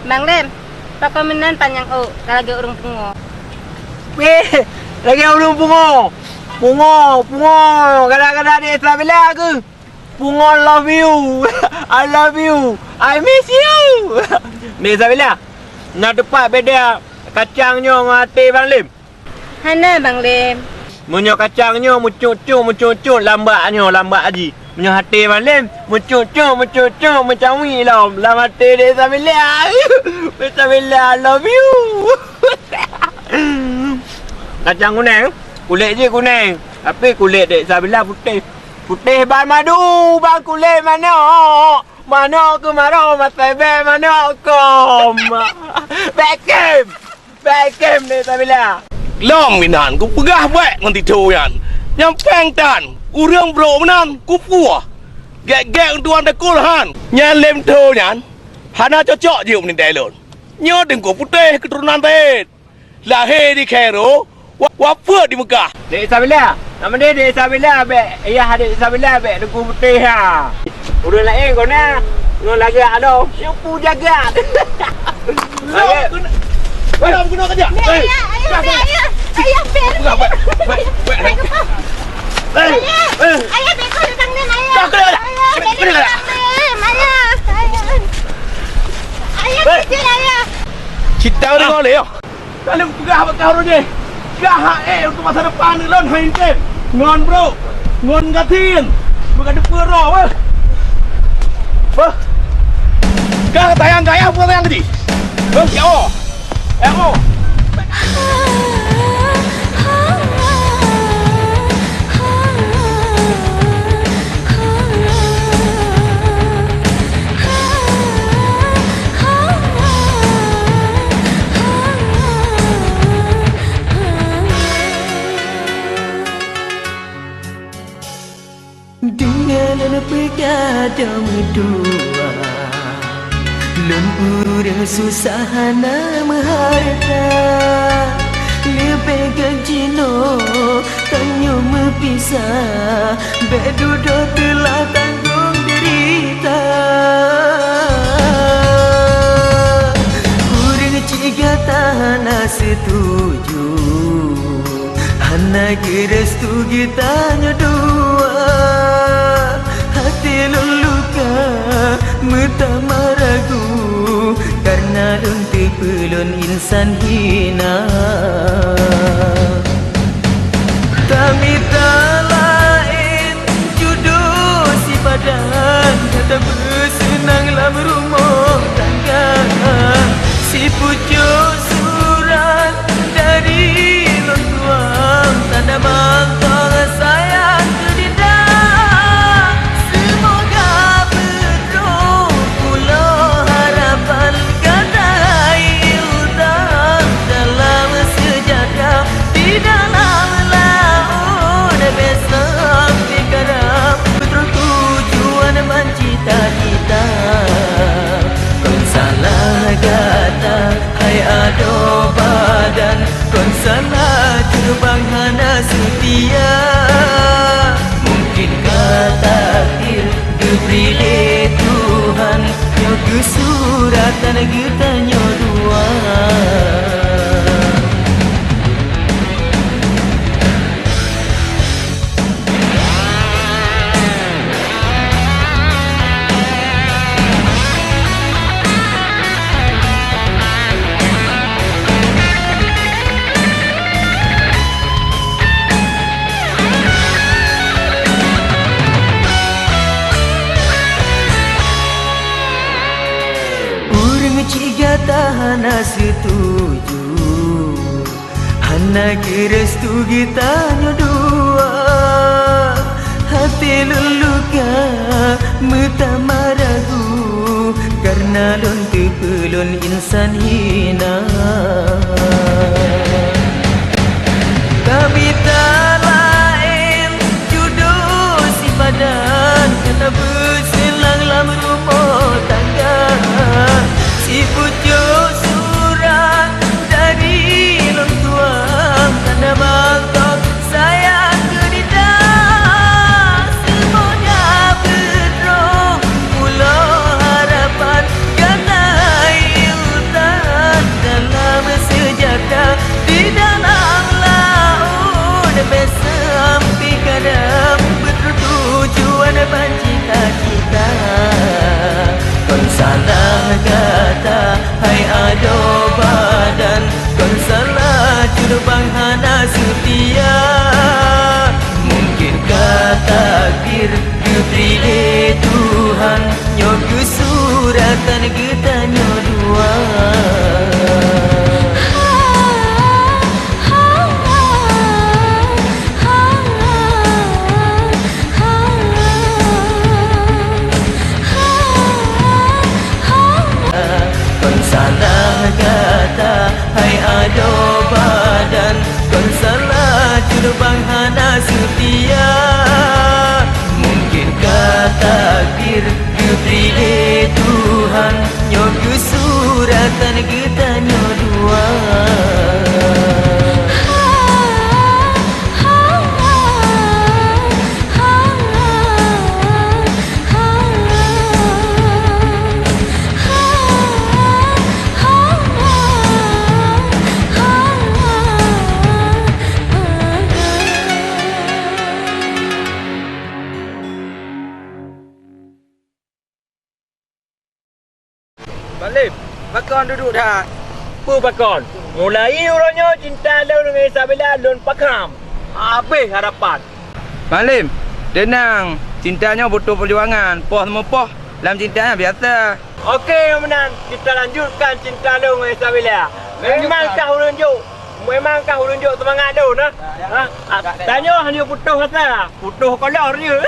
Bang Lem, pakominan panjang lagi urung pungo. Lagi urung pungo. Pungo. Kadang-kadang dia Isabella ke. Pungo love you. I love you. I miss you. Ni Isabella. Nak dapat beda kacangnya dengan hati Bang Lim. Hana Bang Lem. Munyo kacangnya mucut lambatnya haji. Munyo hati Bang Lim mucut macam ni lah. Lam hati dia Isabella. Isabella I love you. Kacang kuning, kulit je kuning. Tapi kulit dia Isabella putih. Putih ban madu, bang kulit mana? Mana ke marah masa mana kom? Beckham ni Isabella. Long minan, ku pegah baik nganti tu yan. Yang pengtan, urang bro menan, ku puah. Gek tuan dekul han. Nyan lem tu yan. Hana cocok je ni dailon. Nyo dengku putih keturunan tet. Lahir di Cairo, wapa di Mekah. Dek Isabella, nama dia Dek Isabella be. Ayah Dek Isabella be dengku putih ha. Urang lain kau na. Ngon lagi ado. Siapa jaga? Ayah guna kerja. Ayah, Buka baik. ayah bekal Bang Lem ayah. Tak kena. Ayah kecil ayah. Cita ni kau leh. Kalau pegah bakal orang je. Gah untuk masa depan ni lon hain ke. Ngon bro. Ngon gatin. Bukan depan roh weh. Gah tayang bukan tayang tadi. Ya oh. Dengan pegada dua lembur susah nama harta lebih gajino tanyo mepisah bedudo telah tanggung derita kurang ciga tanah setuju hana restu kita dua hati luluka metama ragu karena lunti pelun insan hina tamita lain jodoh si badan kata bersenang dalam rumah tangga si pucuk surat dari long tuang tanda mantong sayang kedinda semoga berdoa pulau harapan gadai utang dalam sejadah di dalam laut besok di karam betul tujuan mencita-cita kon salah kata hai ado badan kon salah terbang hana setia mungkinkah takdir diberi Tuhan yo kesuratan getanya dua ciga hana setuju hana restu kita dua hati luluka metama ragu karena lonti pelun insan hina tabita lain jodoh si badan kata berselang dalam rumah tangga si pucuk surat dari long tuang tanda mantap sayang kedinda semuanya berdoa takdir diberi Tuhan nyogu suratan getanyo dua kon salah kata hai ado badan kon salah jurbang hana setia mungkinkah takdir diberi Tuhan nyogu suratan getanyo dua Balik, Pakon duduk dah. Apa Pakon? Mulai orangnya cinta lo dengan Isabella lon pakam. Habis harapan. Malim, tenang. Cintanya butuh perjuangan. Poh semua poh. Dalam cintanya biasa. Okey, Menan. Kita lanjutkan cinta lo dengan Isabella. Memangkah urunjuk? Memangkah urunjuk semangat lo, nah? Ha? Tanya hanya putus kata. Putus kolor je.